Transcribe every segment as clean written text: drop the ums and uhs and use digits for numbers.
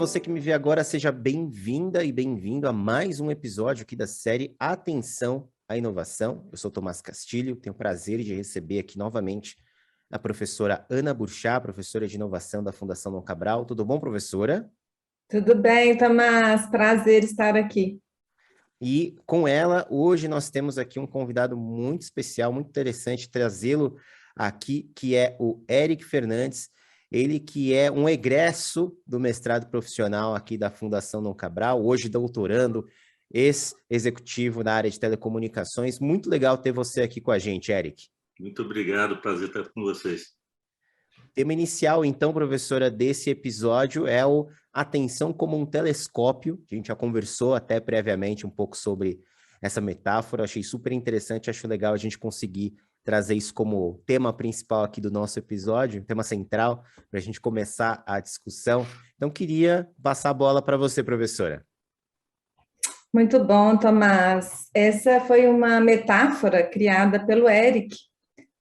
você que me vê agora, seja bem-vinda e bem-vindo a mais um episódio aqui da série Atenção à Inovação. Eu sou Tomás Castilho, tenho o prazer de receber aqui novamente a professora Ana Burchá, professora de inovação da Fundação Dom Cabral. Tudo bom, professora? Tudo bem, Tomás? Prazer estar aqui. E com ela, hoje nós temos aqui um convidado muito especial, muito interessante trazê-lo aqui, que é o Eric Fernandes. Ele que é um egresso do mestrado profissional aqui da Fundação Dom Cabral, hoje doutorando, ex-executivo na área de telecomunicações. Muito legal ter você aqui com a gente, Eric. Muito obrigado, prazer estar com vocês. O tema inicial, então, professora, desse episódio é o Atenção como um telescópio. A gente já conversou até previamente um pouco sobre essa metáfora, achei super interessante, acho legal a gente conseguir trazer isso como tema principal aqui do nosso episódio, tema central, para a gente começar a discussão. Então, queria passar a bola para você, professora. Muito bom, Tomás. Essa foi uma metáfora criada pelo Eric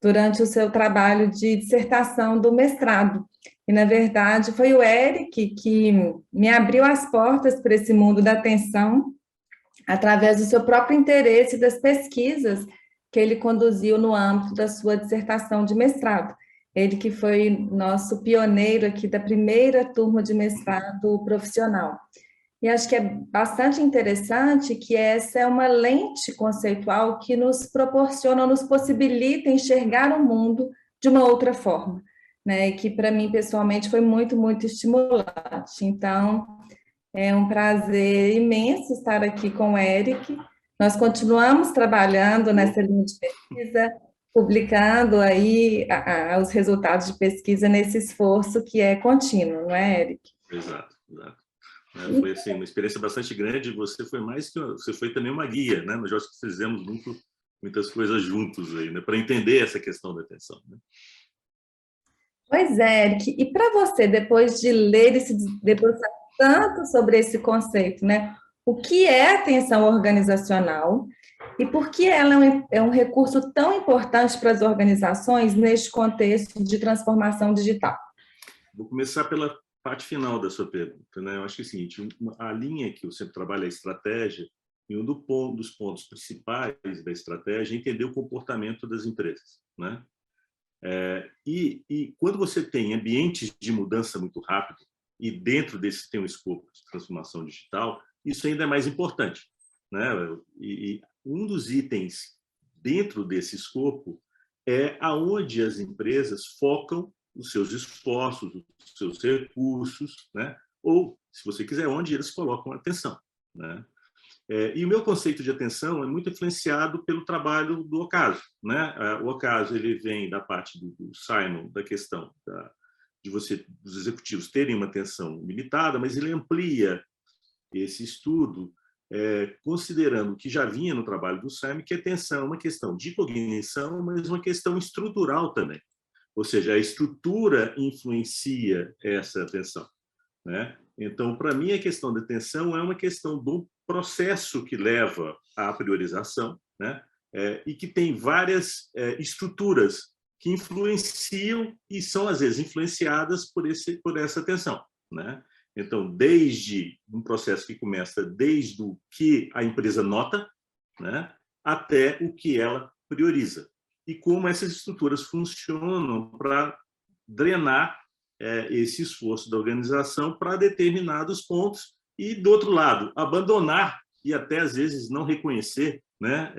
durante o seu trabalho de dissertação do mestrado. E, na verdade, foi o Eric que me abriu as portas para esse mundo da atenção através do seu próprio interesse e das pesquisas que ele conduziu no âmbito da sua dissertação de mestrado. Ele que foi nosso pioneiro aqui da primeira turma de mestrado profissional. E acho que é bastante interessante que essa é uma lente conceitual que nos proporciona, nos possibilita enxergar o mundo de uma outra forma, né? E que para mim, pessoalmente, foi muito, muito estimulante. Então, é um prazer imenso estar aqui com o Eric. Nós continuamos trabalhando nessa linha de pesquisa, publicando aí os resultados de pesquisa nesse esforço que é contínuo, não é, Eric? Exato, exato. Foi assim, uma experiência bastante grande. Você foi mais que você foi também uma guia, né? Nós já fizemos muitas coisas juntos aí, né? Para entender essa questão da atenção, né? Pois é, Eric. E para você, depois de ler e se debruçar tanto sobre esse conceito, né? O que é atenção organizacional e por que ela é um recurso tão importante para as organizações neste contexto de transformação digital? Vou começar pela parte final da sua pergunta, né? Eu acho que é o seguinte, a linha que eu sempre trabalho é a estratégia, e um dos pontos principais da estratégia é entender o comportamento das empresas, né? E quando você tem ambientes de mudança muito rápido, e dentro desse tem um escopo de transformação digital, isso ainda é mais importante, né? E um dos itens dentro desse escopo é aonde as empresas focam os seus esforços, os seus recursos, né? Ou, se você quiser, onde eles colocam a atenção, né? E o meu conceito de atenção é muito influenciado pelo trabalho do Ocasio, né? O Ocasio, ele vem da parte do Simon, da questão dos executivos terem uma atenção limitada, mas ele amplia esse estudo considerando que já vinha no trabalho do Simon, que a atenção é uma questão de cognição, mas uma questão estrutural também. Ou seja, a estrutura influencia essa atenção, né? Então, para mim, a questão da atenção é uma questão do processo que leva à priorização, né? E que tem várias estruturas que influenciam e são, às vezes, influenciadas por essa atenção, né? Então, desde um processo que começa desde o que a empresa nota, né, até o que ela prioriza. E como essas estruturas funcionam para drenar esse esforço da organização para determinados pontos e, do outro lado, abandonar e até, às vezes, não reconhecer, né,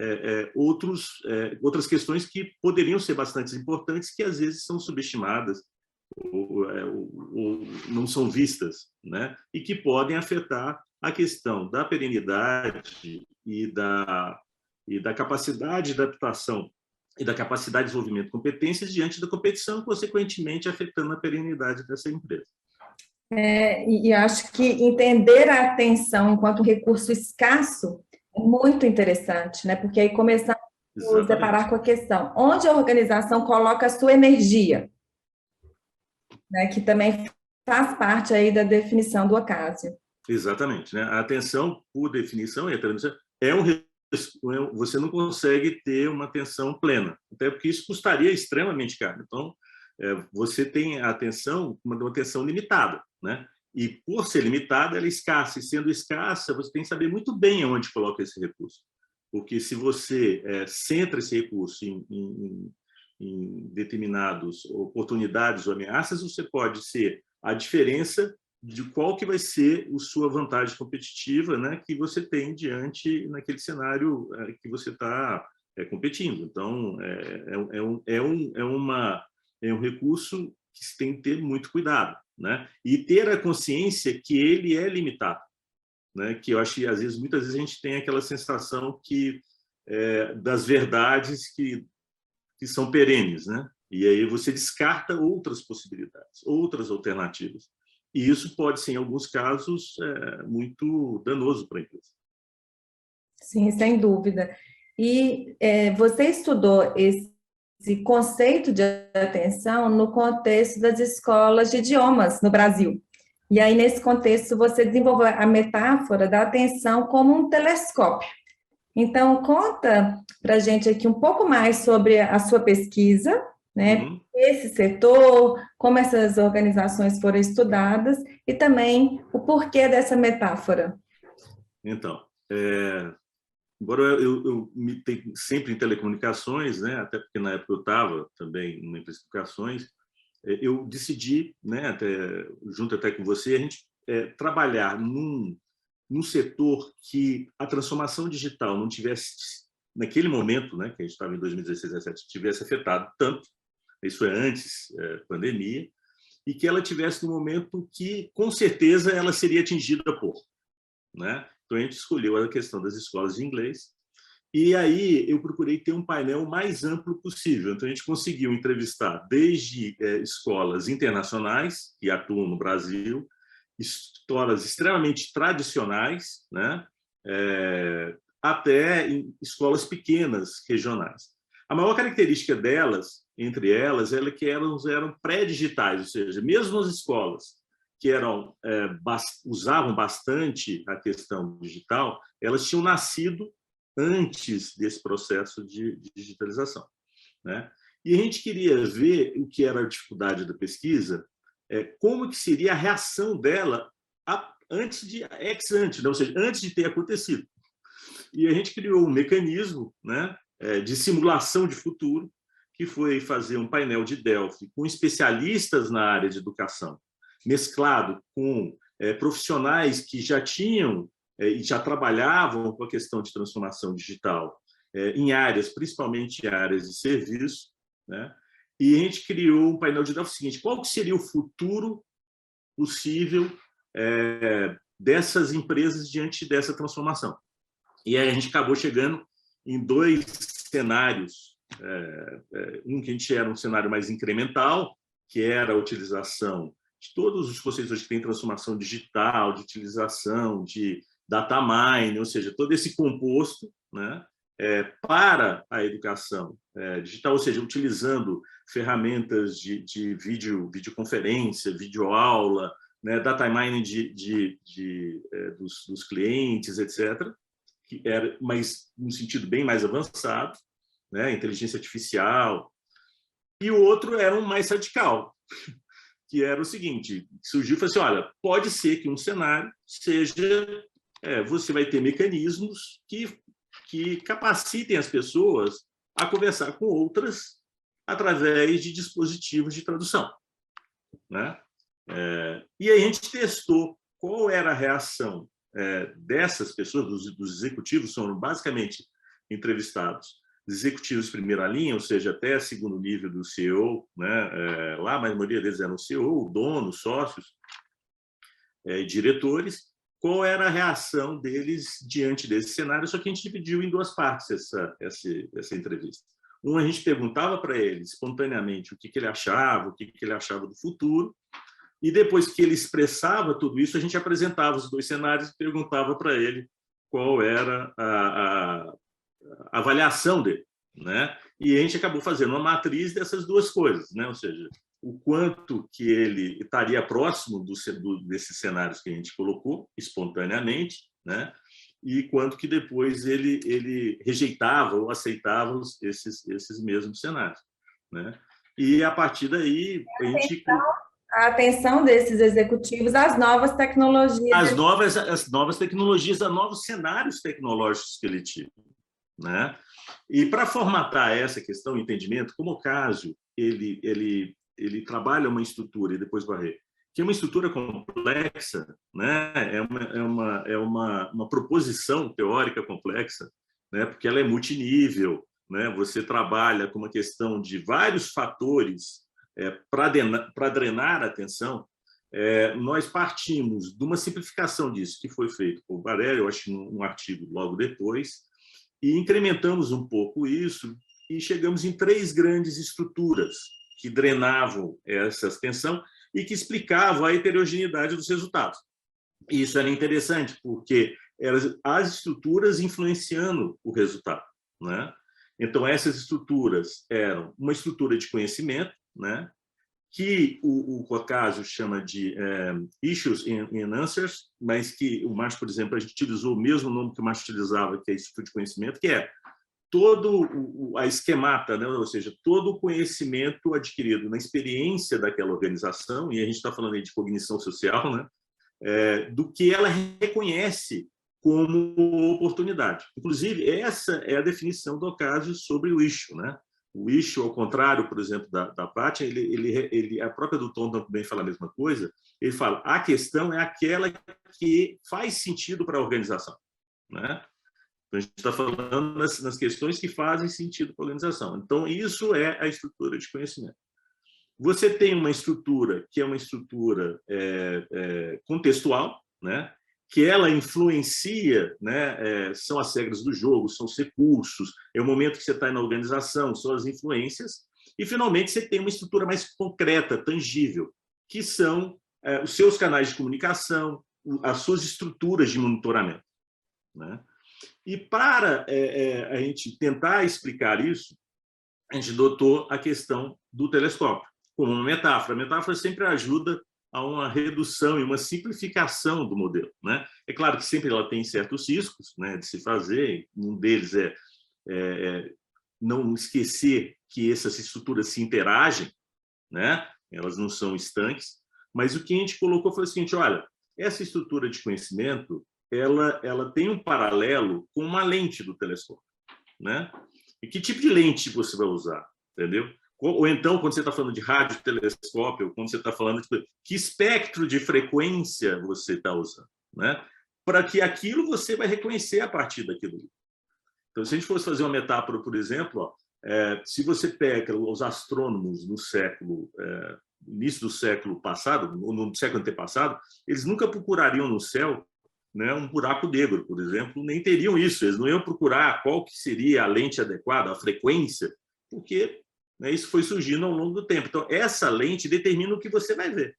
outras questões que poderiam ser bastante importantes, que, às vezes, são subestimadas ou não são vistas, né, e que podem afetar a questão da perenidade e da capacidade de adaptação e da capacidade de desenvolvimento de competências diante da competição, consequentemente afetando a perenidade dessa empresa. E acho que entender a atenção enquanto um recurso escasso é muito interessante, né? Porque aí começamos a nos deparar com a questão, onde a organização coloca a sua energia, né? Que também faz parte aí da definição do Ocasio. Exatamente, né? A atenção, por definição, você não consegue ter uma atenção plena, até porque isso custaria extremamente caro. Então, você tem a atenção, uma atenção limitada, né? E, por ser limitada, ela é escassa. E, sendo escassa, você tem que saber muito bem onde coloca esse recurso. Porque, se você centra esse recurso em determinadas oportunidades ou ameaças, você pode ser a diferença de qual que vai ser a sua vantagem competitiva, né, que você tem diante naquele cenário que você está competindo. Então, é um recurso que se tem que ter muito cuidado, né, e ter a consciência que ele é limitado, né, que eu acho que, às vezes, muitas vezes a gente tem aquela sensação que das verdades que são perenes, né, e aí você descarta outras possibilidades, outras alternativas. E isso pode ser, em alguns casos, muito danoso para a empresa. Sim, sem dúvida. E você estudou esse conceito de atenção no contexto das escolas de idiomas no Brasil. E aí, nesse contexto, você desenvolveu a metáfora da atenção como um telescópio. Então, conta para a gente aqui um pouco mais sobre a sua pesquisa, né? Esse setor, como essas organizações foram estudadas e também o porquê dessa metáfora. Então, embora eu me tenho sempre em telecomunicações, né? Até porque na época eu estava também em comunicações, eu decidi, né? Junto até com você, a gente trabalhar num setor que a transformação digital não tivesse, naquele momento, né? Que a gente estava em 2016, 2017, tivesse afetado tanto. Isso é antes da pandemia, e que ela tivesse no momento que, com certeza, ela seria atingida por, né? Então, a gente escolheu a questão das escolas de inglês, e aí eu procurei ter um painel mais amplo possível. Então, a gente conseguiu entrevistar desde escolas internacionais, que atuam no Brasil, escolas extremamente tradicionais, né? Até escolas pequenas, regionais. A maior característica delas, entre elas, é que eram pré-digitais, ou seja, mesmo as escolas que usavam bastante a questão digital, elas tinham nascido antes desse processo de digitalização, né? E a gente queria ver o que era a dificuldade da pesquisa, como que seria a reação dela antes de ex ante, né? Ou seja, antes de ter acontecido. E a gente criou um mecanismo, né, de simulação de futuro, que foi fazer um painel de Delphi com especialistas na área de educação, mesclado com profissionais que já tinham e já trabalhavam com a questão de transformação digital em áreas, principalmente em áreas de serviço, né? E a gente criou um painel de Delphi seguinte: qual que seria o futuro possível dessas empresas diante dessa transformação? E aí a gente acabou chegando em dois cenários. Um que a gente era um cenário mais incremental, que era a utilização de todos os conceitos que tem transformação digital, de utilização de data mining, ou seja, todo esse composto, né, para a educação digital, ou seja, utilizando ferramentas de videoconferência, videoaula, né, data mining dos clientes, etc., que era num sentido bem mais avançado, né, inteligência artificial. E o outro era um mais radical, que era o seguinte: surgiu e falou assim: olha, pode ser que um cenário seja você vai ter mecanismos que capacitem as pessoas a conversar com outras através de dispositivos de tradução, né? E aí a gente testou qual era a reação dessas pessoas, dos executivos. São basicamente entrevistados executivos de primeira linha, ou seja, até segundo nível do CEO, né? Lá, mas a maioria deles eram o CEO, donos, sócios, diretores. Qual era a reação deles diante desse cenário? Só que a gente dividiu em duas partes essa entrevista. A gente perguntava para ele espontaneamente o que ele achava, o que ele achava do futuro, e depois que ele expressava tudo isso, a gente apresentava os dois cenários e perguntava para ele qual era a avaliação dele, né? E a gente acabou fazendo uma matriz dessas duas coisas, né? Ou seja, o quanto que ele estaria próximo desses cenários que a gente colocou espontaneamente, né? E quanto que depois ele rejeitava ou aceitava esses mesmos cenários, né? E a partir daí a gente a atenção desses executivos às novas tecnologias. As novas tecnologias, a novos cenários tecnológicos que ele tinha, né? E para formatar essa questão, entendimento, como o Cássio, ele trabalha uma estrutura, e depois Barreto, que é uma estrutura complexa, né? É uma proposição teórica complexa, né? Porque ela é multinível, né? Você trabalha com uma questão de vários fatores para drenar a atenção. Nós partimos de uma simplificação disso, que foi feito por Varela, eu acho, um artigo logo depois, e incrementamos um pouco isso e chegamos em 3 grandes estruturas que drenavam essa atenção e que explicavam a heterogeneidade dos resultados. E isso era interessante, porque eram as estruturas influenciando o resultado, né? Então, essas estruturas eram uma estrutura de conhecimento, né? Que o Caucaso chama de issues and answers, mas que o Marx, por exemplo, a gente utilizou o mesmo nome que o Marx utilizava, que é estrutura de conhecimento, que é todo a esquemata, né? Ou seja, todo o conhecimento adquirido na experiência daquela organização, e a gente está falando aí de cognição social, né? Do que ela reconhece como oportunidade. Inclusive, essa é a definição do Ocasio sobre o issue, né? O issue, ao contrário, por exemplo, da Pátia, a própria do Tom também fala a mesma coisa. Ele fala: a questão é aquela que faz sentido para a organização, né? Então, a gente está falando nas questões que fazem sentido para a organização. Então, isso é a estrutura de conhecimento. Você tem uma estrutura que é uma estrutura contextual, né? Que ela influencia, né? São as regras do jogo, são os recursos, é o momento que você está na organização, são as influências, e, finalmente, você tem uma estrutura mais concreta, tangível, que são os seus canais de comunicação, as suas estruturas de monitoramento, né? E para a gente tentar explicar isso, a gente adotou a questão do telescópio como uma metáfora. A metáfora sempre ajuda a uma redução e uma simplificação do modelo, né? É claro que sempre ela tem certos riscos, né, de se fazer. Um deles é não esquecer que essas estruturas se interagem, né? Elas não são estanques. Mas o que a gente colocou foi o seguinte: olha, essa estrutura de conhecimento ela tem um paralelo com uma lente do telescópio, né? E que tipo de lente você vai usar, entendeu? Ou então, quando você está falando de radiotelescópio, ou quando você está falando de que espectro de frequência você está usando, né? Para que aquilo você vai reconhecer a partir daquilo. Então, se a gente fosse fazer uma metáfora, por exemplo, se você pega os astrônomos no início do século passado, ou no século antepassado, eles nunca procurariam no céu, né, um buraco negro, por exemplo, nem teriam isso. Eles não iam procurar qual que seria a lente adequada, a frequência, porque, né, isso foi surgindo ao longo do tempo. Então, essa lente determina o que você vai ver,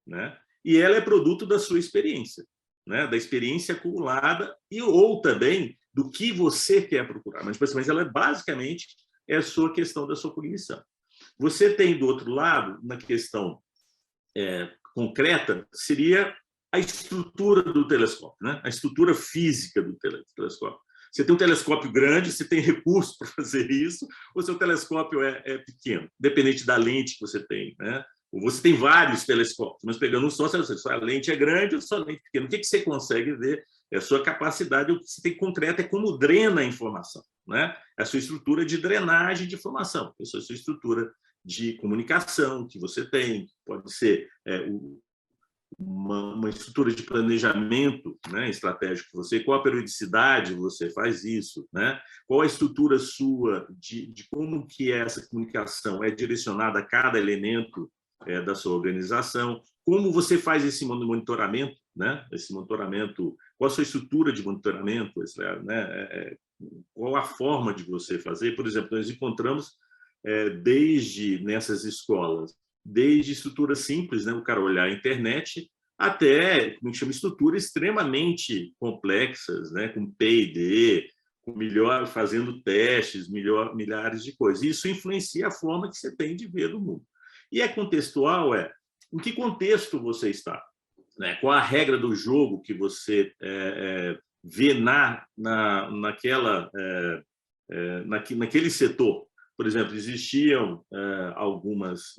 né? E ela é produto da sua experiência, né, da experiência acumulada ou também do que você quer procurar. Mas ela basicamente é a sua questão da sua cognição. Você tem, do outro lado, na questão concreta, seria a estrutura do telescópio, né? A estrutura física do telescópio. Você tem um telescópio grande, você tem recursos para fazer isso, ou seu telescópio é pequeno, dependente da lente que você tem, né? Ou você tem vários telescópios, mas pegando um só, a lente é grande ou só a lente é pequena. O que você consegue ver é a sua capacidade, o que você tem concreto é como drena a informação, né? A sua estrutura de drenagem de informação, a sua estrutura de comunicação que você tem, pode ser uma estrutura de planejamento, né, estratégico que você, qual a periodicidade você faz isso, né? Qual a estrutura sua de como que essa comunicação é direcionada a cada elemento da sua organização, como você faz esse monitoramento, né? Esse monitoramento, qual a sua estrutura de monitoramento, né? Qual a forma de você fazer. Por exemplo, nós encontramos desde nessas escolas, desde estruturas simples, né, o cara olhar a internet, até, como chama, estruturas extremamente complexas, né, com P&D, fazendo testes, milhares de coisas. Isso influencia a forma que você tem de ver o mundo. E contextual em que contexto você está, né? Qual a regra do jogo que você vê naquele setor. Por por exemplo, existiam algumas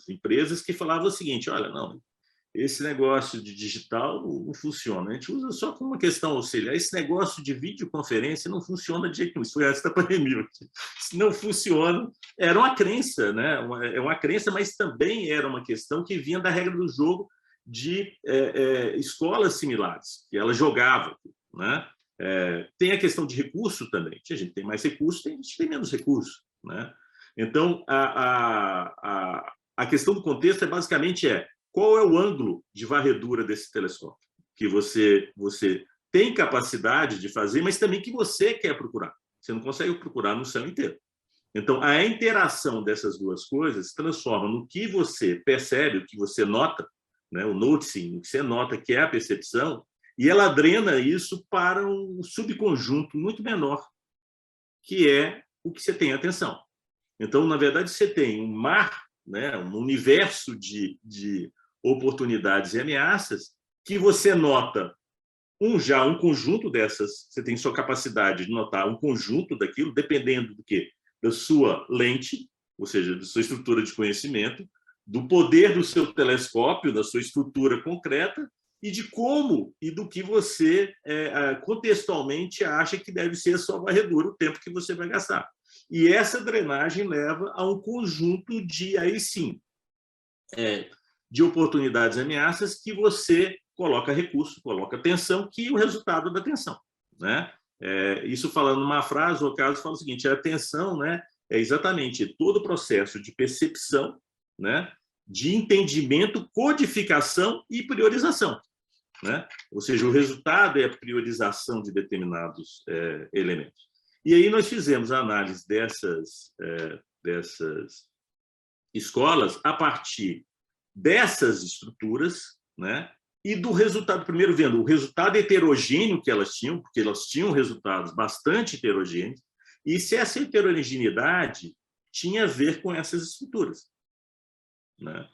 empresas que falavam o seguinte: olha, não, esse negócio de digital não funciona, a gente usa só como uma questão auxiliar, esse negócio de videoconferência não funciona de jeito nenhum, isso foi antes da pandemia, se não funciona, era uma crença, né? uma crença, mas também era uma questão que vinha da regra do jogo de escolas similares, que ela jogava, né? Tem a questão de recurso também, a gente tem mais recurso, a gente tem menos recurso, né? Então, a questão do contexto basicamente qual é o ângulo de varredura desse telescópio que você tem capacidade de fazer, mas também que você quer procurar. Você não consegue procurar no céu inteiro. Então, a interação dessas duas coisas transforma no que você percebe, o que você nota, né? O noticing, o que você nota, que é a percepção, e ela drena isso para um subconjunto muito menor, que é o que você tem atenção. Então, na verdade, você tem um mar, né? Um universo de oportunidades e ameaças que você nota um conjunto dessas, você tem sua capacidade de notar um conjunto daquilo, dependendo do quê? Da sua lente, ou seja, da sua estrutura de conhecimento, do poder do seu telescópio, da sua estrutura concreta, e de como e do que você contextualmente acha que deve ser a sua varredura, o tempo que você vai gastar. E essa drenagem leva a um conjunto de, aí sim, de oportunidades e ameaças que você coloca recurso, coloca atenção, que é o resultado da atenção, né? Isso falando numa frase, o caso fala o seguinte: a atenção, né, é exatamente todo o processo de percepção, né, de entendimento, codificação e priorização, né? Ou seja, o resultado é a priorização de determinados elementos. E aí nós fizemos a análise dessas escolas a partir dessas estruturas, né? E do resultado, primeiro vendo o resultado heterogêneo que elas tinham, porque elas tinham resultados bastante heterogêneos, e se essa heterogeneidade tinha a ver com essas estruturas, né?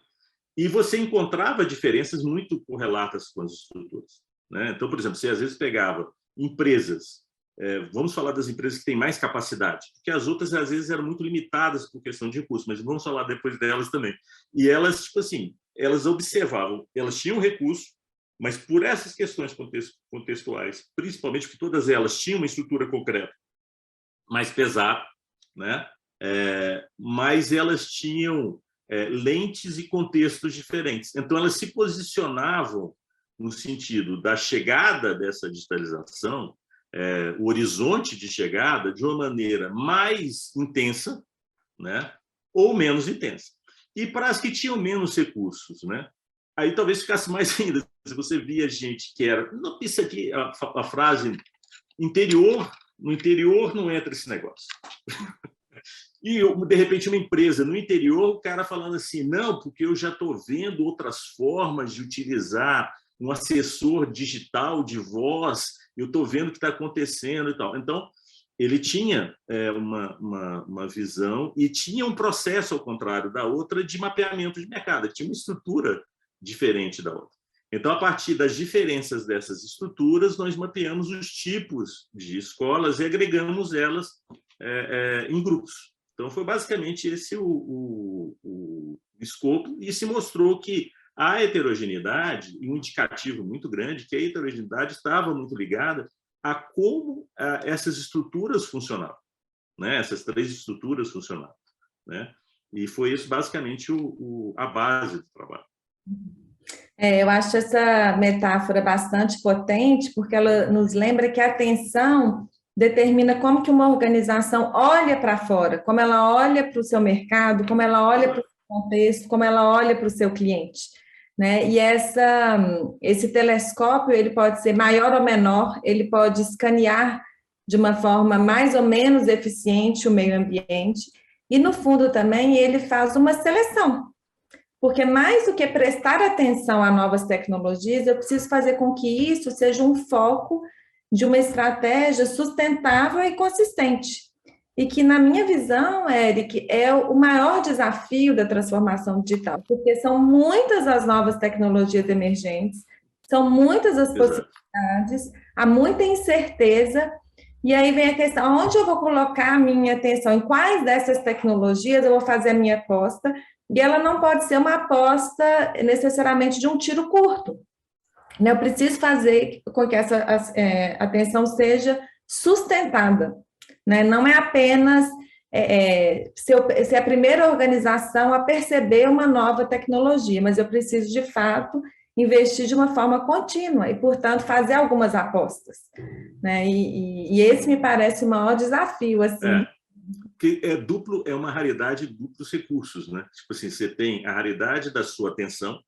E você encontrava diferenças muito correlatas com as estruturas, né? Então, por exemplo, você às vezes pegava empresas, vamos falar das empresas que têm mais capacidade, porque as outras às vezes eram muito limitadas por questão de recursos, mas vamos falar depois delas também. E elas, tipo assim, elas observavam, elas tinham recurso, mas por essas questões contextuais, principalmente porque todas elas tinham uma estrutura concreta mais pesada, né? Mas elas tinham lentes e contextos diferentes. Então, elas se posicionavam no sentido da chegada dessa digitalização, o horizonte de chegada, de uma maneira mais intensa, né? Ou menos intensa. E para as que tinham menos recursos, né? Aí talvez ficasse mais ainda. Se você via gente que era... Não, isso aqui, a frase interior, no interior não entra esse negócio. E, de repente, uma empresa no interior, o cara falando assim, não, porque eu já estou vendo outras formas de utilizar um assessor digital de voz, eu estou vendo o que está acontecendo e tal. Então, ele tinha uma visão e tinha um processo, ao contrário da outra, de mapeamento de mercado. Ele tinha uma estrutura diferente da outra. Então, a partir das diferenças dessas estruturas, nós mapeamos os tipos de escolas e agregamos elas em grupos. Então, foi basicamente esse o escopo, e se mostrou que a heterogeneidade, e um indicativo muito grande, que a heterogeneidade estava muito ligada a como essas estruturas funcionavam, né? Essas 3 estruturas funcionavam, né? E foi isso basicamente a base do trabalho. Eu acho essa metáfora bastante potente, porque ela nos lembra que a atenção determina como que uma organização olha para fora, como ela olha para o seu mercado, como ela olha para o seu contexto, como ela olha para o seu cliente, né? E esse telescópio, ele pode ser maior ou menor, ele pode escanear de uma forma mais ou menos eficiente o meio ambiente, e no fundo também ele faz uma seleção, porque mais do que prestar atenção a novas tecnologias, eu preciso fazer com que isso seja um foco de uma estratégia sustentável e consistente. E que, na minha visão, Eric, é o maior desafio da transformação digital, porque são muitas as novas tecnologias emergentes, são muitas as possibilidades, há muita incerteza, E aí vem a questão, onde eu vou colocar a minha atenção, em quais dessas tecnologias eu vou fazer a minha aposta, e ela não pode ser uma aposta necessariamente de um tiro curto, né? Eu preciso fazer com que essa atenção seja sustentada, né? Não é apenas ser a primeira organização a perceber uma nova tecnologia, mas eu preciso, de fato, investir de uma forma contínua e, portanto, fazer algumas apostas, né? E esse me parece o maior desafio, assim. Que é duplo, é uma raridade de duplos recursos, né? Tipo assim, você tem a raridade da sua atenção,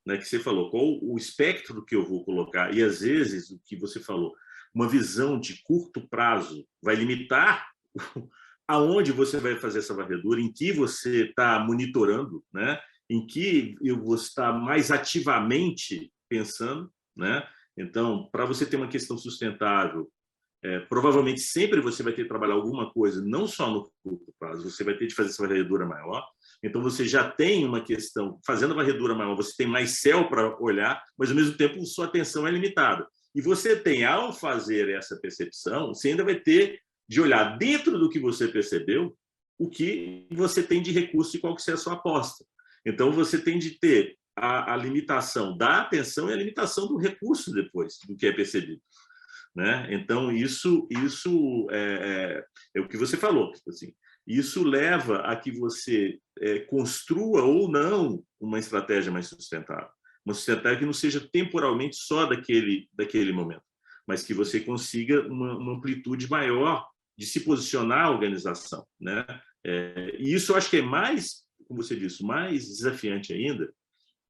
né, que você falou, qual o espectro do que eu vou colocar, e às vezes o que você falou, uma visão de curto prazo vai limitar aonde você vai fazer essa varredura, em que você está monitorando, né, em que você está mais ativamente pensando, né? Então, para você ter uma questão sustentável, provavelmente sempre você vai ter que trabalhar alguma coisa, não só no curto prazo, você vai ter de fazer essa varredura maior. Então, você já tem uma questão, fazendo a varredura maior, você tem mais céu para olhar, mas, ao mesmo tempo, sua atenção é limitada. E você tem, ao fazer essa percepção, você ainda vai ter de olhar dentro do que você percebeu, o que você tem de recurso e qual que é a sua aposta. Então, você tem de ter a limitação da atenção e a limitação do recurso depois, do que é percebido. Né? Então, isso é o que você falou. Assim, isso leva a que você construa ou não uma estratégia mais sustentável. Uma estratégia que não seja temporalmente só daquele momento, mas que você consiga uma amplitude maior de se posicionar a organização. Né? E isso eu acho que é mais, como você disse, mais desafiante ainda,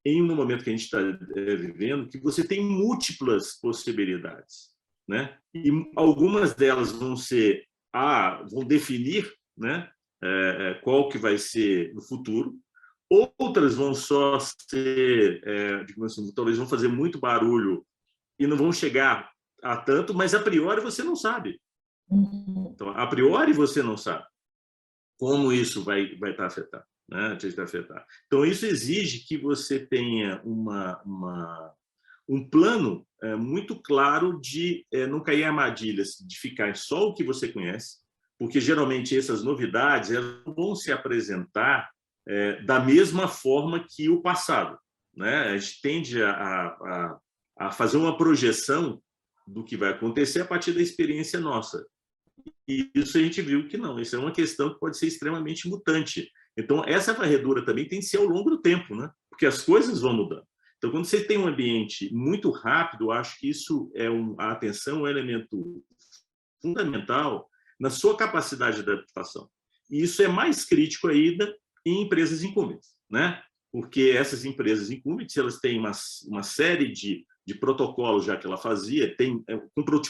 em um momento que a gente está vivendo, que você tem múltiplas possibilidades. Né? E algumas delas vão definir, né, qual que vai ser no futuro, outras vão só ser, digamos assim, talvez vão fazer muito barulho e não vão chegar a tanto, mas a priori você não sabe. Então, a priori você não sabe como isso vai estar afetado, né? Então, isso exige que você tenha um plano muito claro de não cair em armadilhas, de ficar só o que você conhece, porque geralmente essas novidades elas vão se apresentar da mesma forma que o passado. Né? A gente tende a fazer uma projeção do que vai acontecer a partir da experiência nossa. E isso a gente viu que não, isso é uma questão que pode ser extremamente mutante. Então, essa varredura também tem que ser ao longo do tempo, né? Porque as coisas vão mudando. Então, quando você tem um ambiente muito rápido, eu acho que isso a atenção é um elemento fundamental na sua capacidade de adaptação. E isso é mais crítico ainda em empresas incumbentes, né? Porque essas empresas incumbentes, elas têm uma série de protocolos já que ela fazia, tem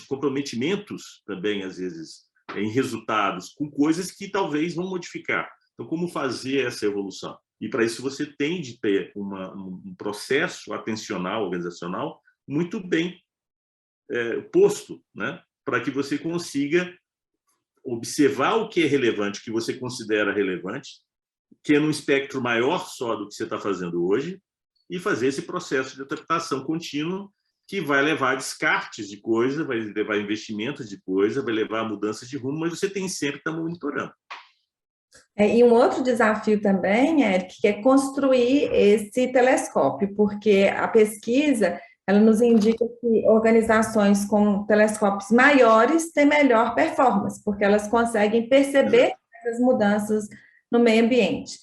comprometimentos também, às vezes, em resultados, com coisas que talvez vão modificar. Então, como fazer essa evolução? E, para isso, você tem de ter um processo atencional, organizacional, muito bem posto, né? Para que você consiga observar o que é relevante, o que você considera relevante, que é num espectro maior só do que você está fazendo hoje, e fazer esse processo de adaptação contínua que vai levar a descartes de coisa, vai levar a investimentos de coisa, vai levar a mudanças de rumo, mas você tem sempre que estar monitorando. E um outro desafio também, Eric, que é construir esse telescópio, porque a pesquisa ela nos indica que organizações com telescópios maiores têm melhor performance, porque elas conseguem perceber essas mudanças no meio ambiente.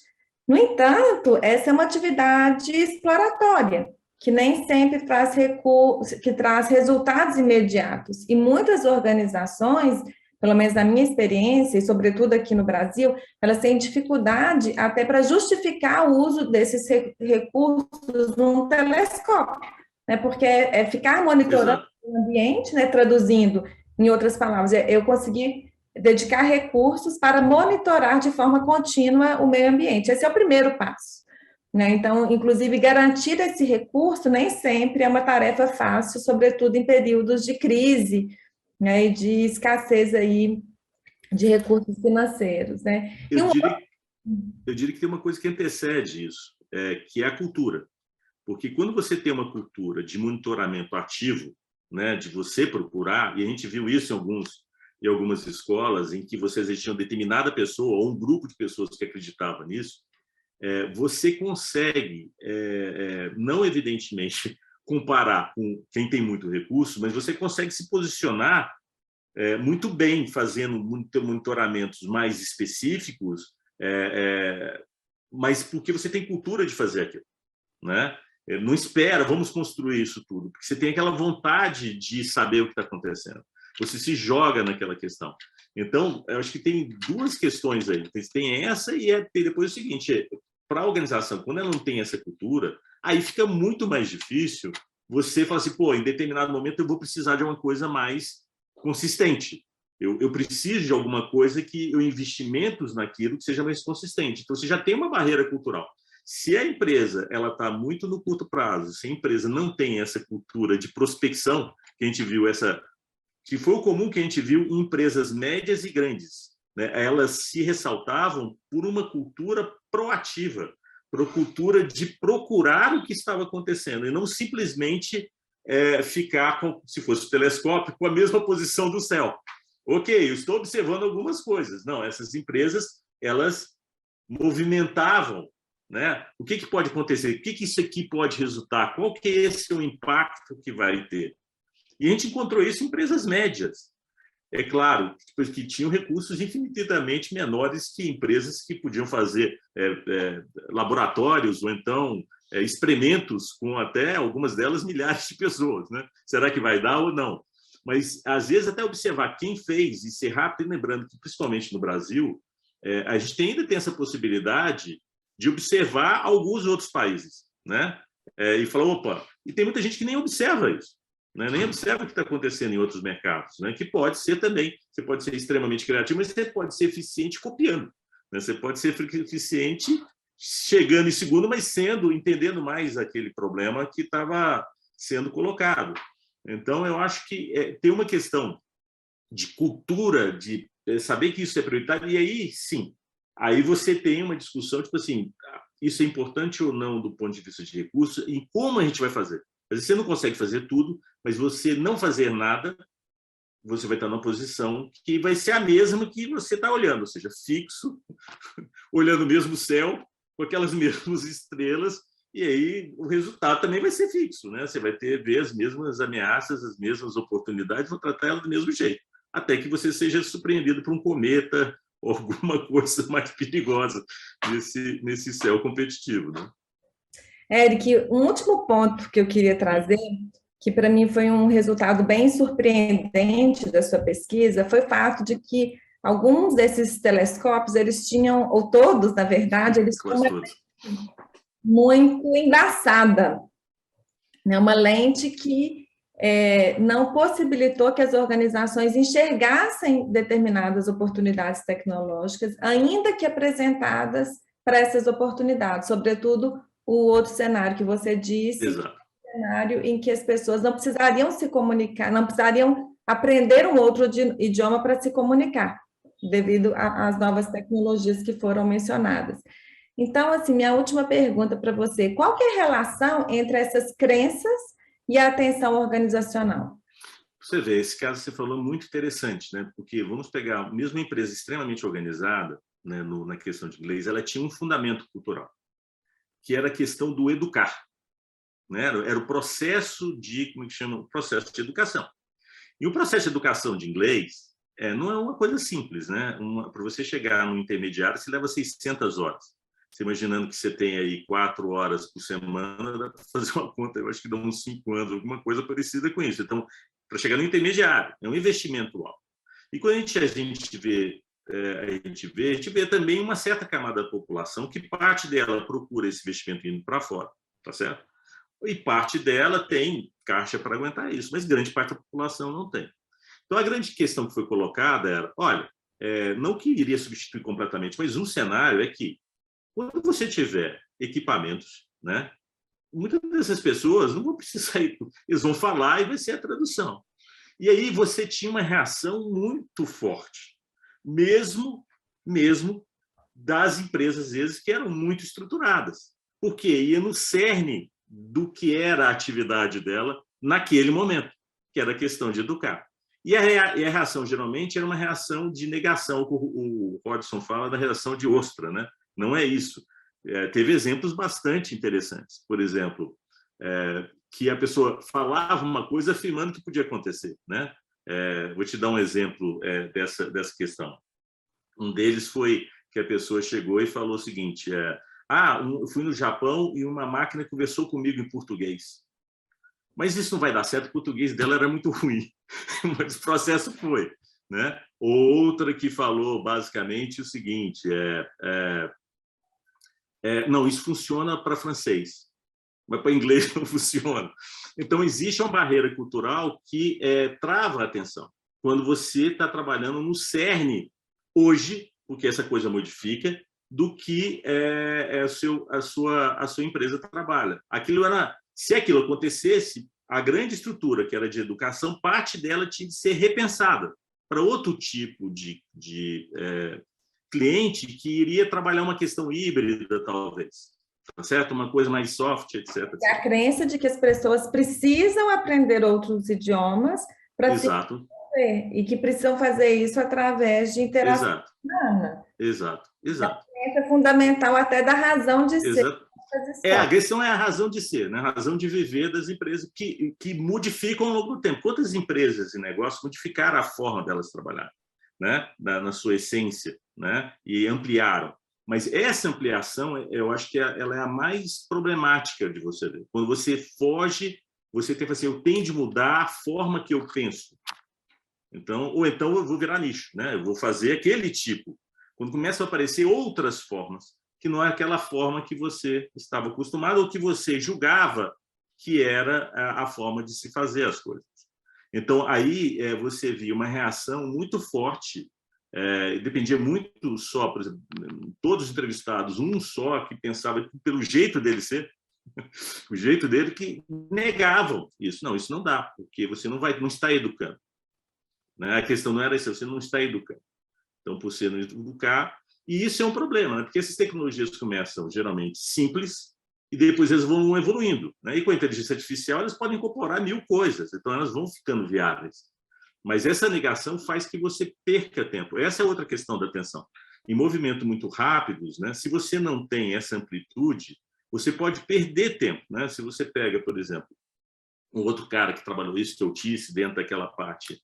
No entanto, essa é uma atividade exploratória, que nem sempre traz resultados imediatos. E muitas organizações, pelo menos na minha experiência, e sobretudo aqui no Brasil, elas têm dificuldade até para justificar o uso desses recursos num telescópio, né? Porque ficar monitorando o ambiente, né? Traduzindo em outras palavras, eu consegui dedicar recursos para monitorar de forma contínua o meio ambiente. Esse é o primeiro passo. Né? Então, inclusive, garantir esse recurso nem sempre é uma tarefa fácil, sobretudo em períodos de crise, né, e de escassez aí de recursos financeiros, né? Eu diria que tem uma coisa que antecede isso, que é a cultura. Porque quando você tem uma cultura de monitoramento ativo, né, de você procurar, e a gente viu isso em e algumas escolas em que você existia uma determinada pessoa ou um grupo de pessoas que acreditava nisso, você consegue, não evidentemente comparar com quem tem muito recurso, mas você consegue se posicionar muito bem, fazendo monitoramentos mais específicos, mas porque você tem cultura de fazer aquilo, né? Não espera, vamos construir isso tudo, porque você tem aquela vontade de saber o que está acontecendo. Você se joga naquela questão. Então, eu acho que tem duas questões aí. Tem essa e tem depois o seguinte, para a organização, quando ela não tem essa cultura, aí fica muito mais difícil você falar assim, pô, em determinado momento eu vou precisar de uma coisa mais consistente. Eu preciso de alguma coisa que eu investimentos naquilo que seja mais consistente. Então, você já tem uma barreira cultural. Se a empresa ela está muito no curto prazo, se a empresa não tem essa cultura de prospecção, que a gente viu que foi o comum que a gente viu em empresas médias e grandes, né? Elas se ressaltavam por uma cultura proativa, por uma cultura de procurar o que estava acontecendo e não simplesmente ficar, se fosse o telescópio, com a mesma posição do céu. Ok, eu estou observando algumas coisas. Não, essas empresas, elas movimentavam, né? O que pode acontecer? O que isso aqui pode resultar? Qual que é esse o impacto que vai ter? E a gente encontrou isso em empresas médias. É claro, que tinham recursos infinitamente menores que empresas que podiam fazer laboratórios ou então experimentos com até, algumas delas, milhares de pessoas, né? Será que vai dar ou não? Mas, às vezes, até observar quem fez e ser rápido, e lembrando que, principalmente no Brasil, a gente ainda tem essa possibilidade de observar alguns outros países, né? E falar, opa, e tem muita gente que nem observa isso, né? Nem observa o que está acontecendo em outros mercados, né? Que pode ser também, você pode ser extremamente criativo, mas você pode ser eficiente copiando, né? Você pode ser eficiente chegando em segundo, mas entendendo mais aquele problema que estava sendo colocado. Então, eu acho que tem uma questão de cultura, de saber que isso é prioritário, e aí, sim, aí você tem uma discussão, tipo assim, isso é importante ou não do ponto de vista de recurso, e como a gente vai fazer. Você não consegue fazer tudo, mas você não fazer nada, você vai estar numa posição que vai ser a mesma que você está olhando, ou seja, fixo, olhando o mesmo céu, com aquelas mesmas estrelas, e aí o resultado também vai ser fixo, né? Você vai ver as mesmas ameaças, as mesmas oportunidades, vão tratar ela do mesmo jeito, até que você seja surpreendido por um cometa ou alguma coisa mais perigosa nesse céu competitivo, né? Éric, um último ponto que eu queria trazer, que para mim foi um resultado bem surpreendente da sua pesquisa, foi o fato de que alguns desses telescópios, eles tinham, ou todos, na verdade, eles tinham uma lente muito embaçada, né? Uma lente que não possibilitou que as organizações enxergassem determinadas oportunidades tecnológicas, ainda que apresentadas para essas oportunidades, sobretudo o outro cenário que você disse, Exato. Cenário em que as pessoas não precisariam se comunicar, não precisariam aprender um outro idioma para se comunicar, devido às novas tecnologias que foram mencionadas. Então, assim, minha última pergunta para você, qual que é a relação entre essas crenças e a atenção organizacional? Você vê, esse caso que você falou é muito interessante, né? Porque vamos pegar, mesmo uma empresa extremamente organizada, né, na questão de inglês, ela tinha um fundamento cultural, que era a questão do educar, né? Era o processo de, como é que chama? O processo de educação. E o processo de educação de inglês não é uma coisa simples, né? Para você chegar no intermediário, você leva 600 horas. Você imaginando que você tem aí 4 horas por semana, dá para fazer uma conta, eu acho que dá uns 5 anos, alguma coisa parecida com isso. Então, para chegar no intermediário, é um investimento alto. E quando a gente vê também uma certa camada da população que parte dela procura esse investimento indo para fora, tá certo? E parte dela tem caixa para aguentar isso, mas grande parte da população não tem. Então, a grande questão que foi colocada era, olha, não que iria substituir completamente, mas um cenário é que, quando você tiver equipamentos, né, muitas dessas pessoas não vão precisar ir, eles vão falar e vai ser a tradução. E aí você tinha uma reação muito forte, mesmo das empresas, às vezes, que eram muito estruturadas, porque ia no cerne do que era a atividade dela naquele momento, que era a questão de educar. E a reação, geralmente, era uma reação de negação, o Hodgson fala da reação de ostra, né? Não é isso. Teve exemplos bastante interessantes. Por exemplo, que a pessoa falava uma coisa afirmando que podia acontecer, né? Vou te dar um exemplo dessa questão. Um deles foi que a pessoa chegou e falou o seguinte, eu fui no Japão e uma máquina conversou comigo em português. Mas isso não vai dar certo, o português dela era muito ruim, mas o processo foi, né? Outra que falou basicamente o seguinte, não, isso funciona para francês, mas para inglês não funciona. Então, existe uma barreira cultural que trava a atenção. Quando você está trabalhando no cerne, hoje, porque essa coisa modifica, do que a sua empresa trabalha. Se aquilo acontecesse, a grande estrutura, que era de educação, parte dela tinha de ser repensada para outro tipo de cliente que iria trabalhar uma questão híbrida, talvez. Tá certo? Uma coisa mais soft, etc. É a crença de que as pessoas precisam aprender outros idiomas para se desenvolver e que precisam fazer isso através de interação humana. Exato. É fundamental até da razão de ser. A questão é a razão de ser, né? A razão de viver das empresas que modificam ao longo do tempo. Quantas empresas e negócios modificaram a forma delas trabalhar, né? Na sua essência, né? E ampliaram. Mas essa ampliação, eu acho que ela é a mais problemática de você ver. Quando você foge, você tem que fazer, eu tenho de mudar a forma que eu penso. Ou então eu vou virar nicho, né? Eu vou fazer aquele tipo. Quando começam a aparecer outras formas, que não é aquela forma que você estava acostumado ou que você julgava que era a forma de se fazer as coisas. Então, aí você via uma reação muito forte. Dependia muito só, por exemplo, todos os entrevistados, um só que pensava que pelo jeito dele ser, o jeito dele que negavam isso. Não, isso não dá, porque você não está educando. Né? A questão não era isso, você não está educando. Então, por você não educar, e isso é um problema, né? Porque essas tecnologias começam geralmente simples e depois elas vão evoluindo. Né? E com a inteligência artificial elas podem incorporar 1000 coisas, então elas vão ficando viáveis. Mas essa negação faz que você perca tempo. Essa é outra questão da atenção. Em movimentos muito rápidos, né, se você não tem essa amplitude, você pode perder tempo. Né? Se você pega, por exemplo, um outro cara que trabalhou isso, que é o Tice, dentro daquela parte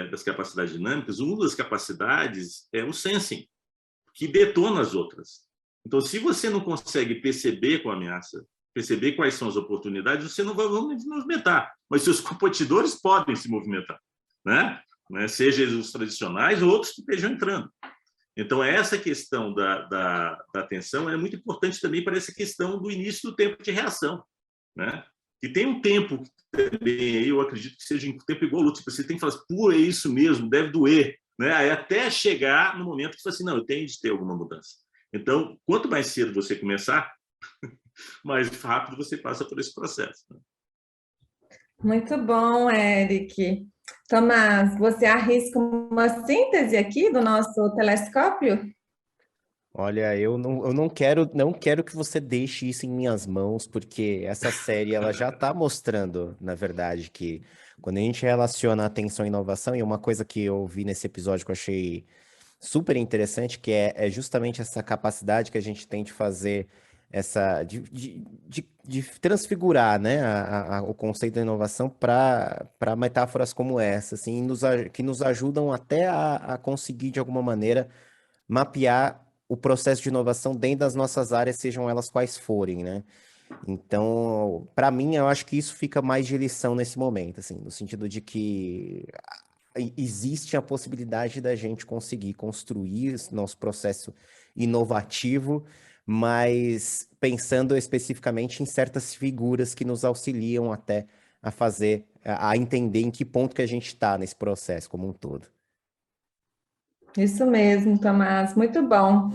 das capacidades dinâmicas, uma das capacidades é o sensing, que detona as outras. Então, se você não consegue perceber com a ameaça, perceber quais são as oportunidades, você não vai movimentar. Mas seus competidores podem se movimentar. Né? Seja os tradicionais ou outros que estejam entrando. Então, essa questão da atenção é muito importante também para essa questão do início do tempo de reação. Né? E tem um tempo também, eu acredito que seja um tempo igual ao outro, você tem que falar assim, pô, é isso mesmo, deve doer. Né? Aí até chegar no momento que você fala assim, não, eu tenho de ter alguma mudança. Então, quanto mais cedo você começar, mais rápido você passa por esse processo. Né? Muito bom, Eric. Tomás, você arrisca uma síntese aqui do nosso telescópio? Olha, eu não quero que você deixe isso em minhas mãos, porque essa série ela já está mostrando, na verdade, que quando a gente relaciona atenção e inovação, e uma coisa que eu vi nesse episódio que eu achei super interessante, que é justamente essa capacidade que a gente tem de fazer de transfigurar, né, o conceito da inovação para metáforas como essa, assim, que nos ajudam até a conseguir, de alguma maneira, mapear o processo de inovação dentro das nossas áreas, sejam elas quais forem, né? Então, para mim, eu acho que isso fica mais de lição nesse momento, assim, no sentido de que existe a possibilidade da gente conseguir construir esse nosso processo inovativo, mas pensando especificamente em certas figuras que nos auxiliam até a entender em que ponto que a gente está nesse processo como um todo. Isso mesmo, Tomás, muito bom.